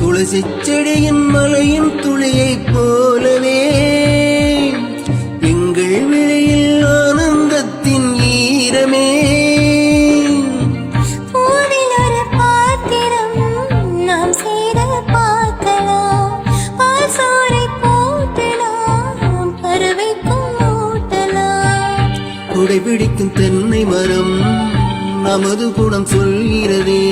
துளசி செடியின் மலையின் துளியைப் போலவே எங்கள் விழியில் ஆனந்தத்தின் ஈரமே. பூவில் ஒரு பாத்திரம் நாம் சேர பார்க்கலாம், பால் சோறை போட்டலாம், பறவைக்கும் ஊட்டலாம். குடைபிடிக்கும் தென்னை மரம் நமது குணம் சொல்கிறதே.